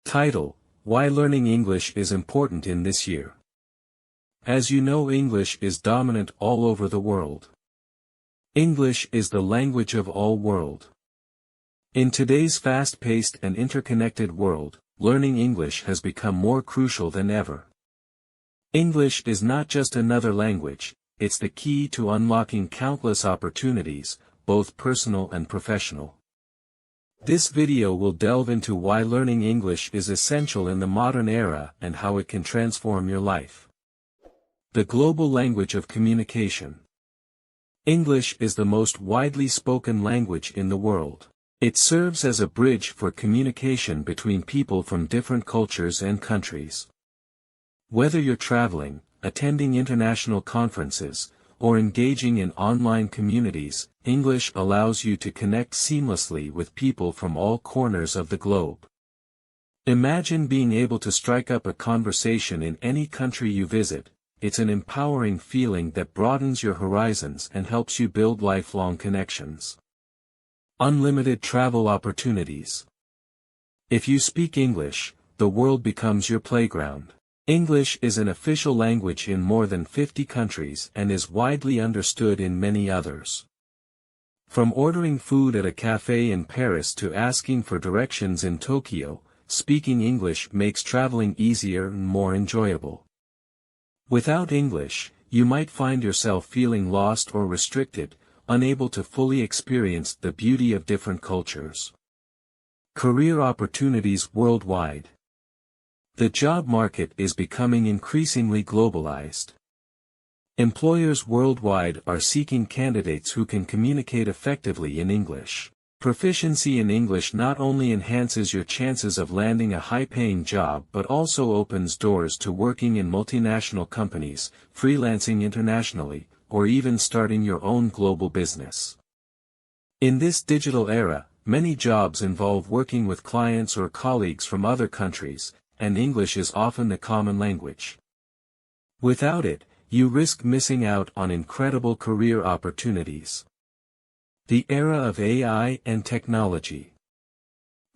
Title: Why Learning English is Important in This Year. As you know, English is dominant all over the world. English is the language of all world. In today's fast-paced and interconnected world, learning English has become more crucial than ever. English is not just another language, it's the key to unlocking countless opportunities, both personal and professional. This video will delve into why learning English is essential in the modern era and how it can transform your life. The global language of communication. English is the most widely spoken language in the world. It serves as a bridge for communication between people from different cultures and countries. Whether you're traveling, attending international conferences, or engaging in online communities, English allows you to connect seamlessly with people from all corners of the globe. Imagine being able to strike up a conversation in any country you visit. It's an empowering feeling that broadens your horizons and helps you build lifelong connections. Unlimited travel opportunities. If you speak English, the world becomes your playground. English is an official language in more than 50 countries and is widely understood in many others. From ordering food at a cafe in Paris to asking for directions in Tokyo, speaking English makes traveling easier and more enjoyable. Without English, you might find yourself feeling lost or restricted, unable to fully experience the beauty of different cultures. Career opportunities worldwide. The job market is becoming increasingly globalized. Employers worldwide are seeking candidates who can communicate effectively in English. Proficiency in English not only enhances your chances of landing a high-paying job but also opens doors to working in multinational companies, freelancing internationally, or even starting your own global business. In this digital era, many jobs involve working with clients or colleagues from other countries, and English is often the common language. Without it, you risk missing out on incredible career opportunities. The era of AI and technology.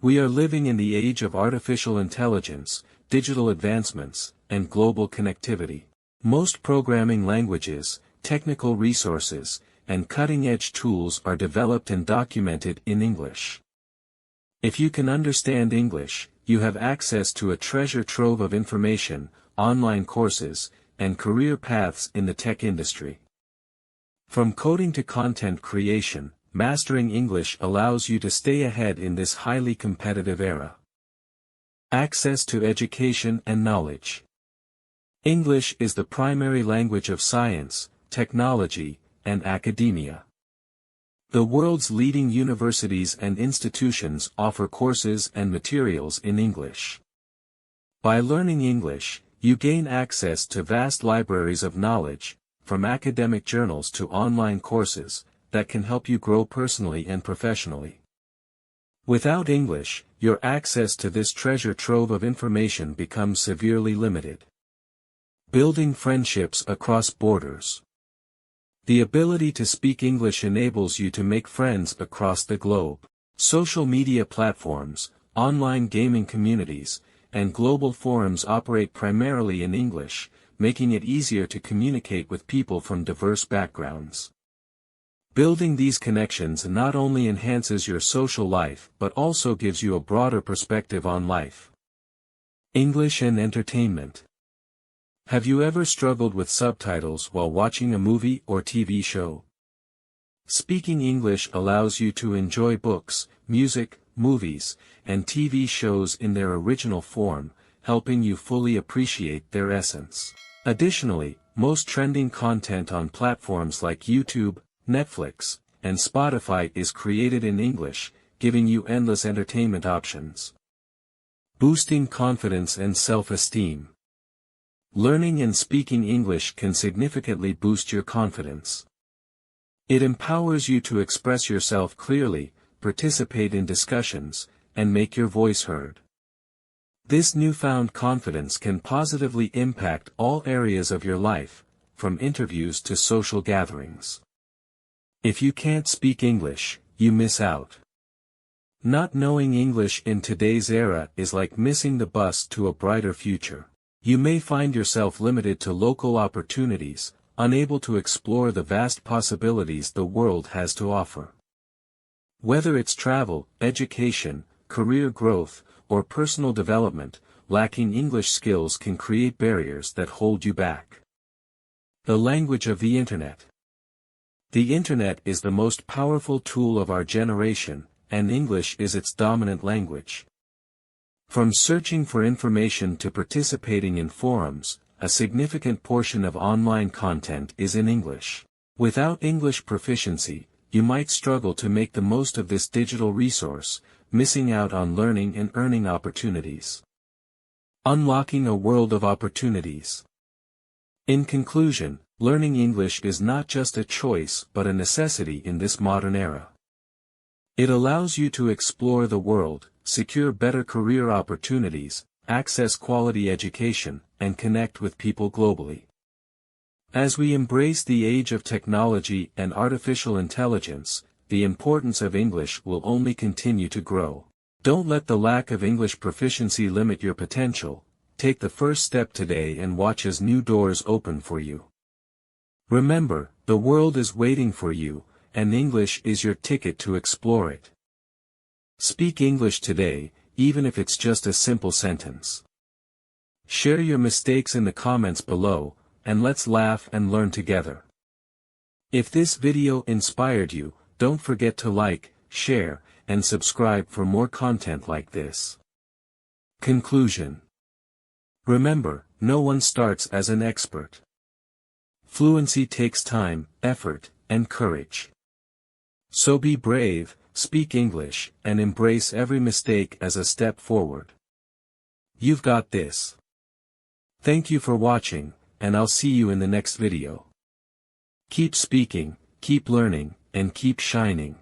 We are living in the age of artificial intelligence, digital advancements, and global connectivity. Most programming languages, technical resources, and cutting-edge tools are developed and documented in English. If you can understand English, you have access to a treasure trove of information, online courses, and career paths in the tech industry. From coding to content creation, mastering English allows you to stay ahead in this highly competitive era. Access to education and knowledge. English is the primary language of science, technology, and academia. The world's leading universities and institutions offer courses and materials in English. By learning English, you gain access to vast libraries of knowledge, from academic journals to online courses, that can help you grow personally and professionally. Without English, your access to this treasure trove of information becomes severely limited. Building friendships across borders. The ability to speak English enables you to make friends across the globe. Social media platforms, online gaming communities, and global forums operate primarily in English, making it easier to communicate with people from diverse backgrounds. Building these connections not only enhances your social life but also gives you a broader perspective on life. English and entertainment. Have you ever struggled with subtitles while watching a movie or TV show? Speaking English allows you to enjoy books, music, movies, and TV shows in their original form, helping you fully appreciate their essence. Additionally, most trending content on platforms like YouTube, Netflix, and Spotify is created in English, giving you endless entertainment options. Boosting confidence and self-esteem. Learning and speaking English can significantly boost your confidence. It empowers you to express yourself clearly, participate in discussions, and make your voice heard. This newfound confidence can positively impact all areas of your life, from interviews to social gatherings. If you can't speak English, you miss out. Not knowing English in today's era is like missing the bus to a brighter future. You may find yourself limited to local opportunities, unable to explore the vast possibilities the world has to offer. Whether it's travel, education, career growth, or personal development, lacking English skills can create barriers that hold you back. The language of the Internet. The Internet is the most powerful tool of our generation, and English is its dominant language. From searching for information to participating in forums, a significant portion of online content is in English. Without English proficiency, you might struggle to make the most of this digital resource, missing out on learning and earning opportunities. Unlocking a world of opportunities. In conclusion, learning English is not just a choice but a necessity in this modern era. It allows you to explore the world, secure better career opportunities, access quality education, and connect with people globally. As we embrace the age of technology and artificial intelligence, the importance of English will only continue to grow. Don't let the lack of English proficiency limit your potential. Take the first step today and watch as new doors open for you. Remember, the world is waiting for you, and English is your ticket to explore it. Speak English today, even if it's just a simple sentence. Share your mistakes in the comments below, and let's laugh and learn together. If this video inspired you, don't forget to like, share, and subscribe for more content like this. Conclusion. Remember, no one starts as an expert. Fluency takes time, effort, and courage. So be brave, speak English, and embrace every mistake as a step forward. You've got this. Thank you for watching, and I'll see you in the next video. Keep speaking, keep learning, and keep shining.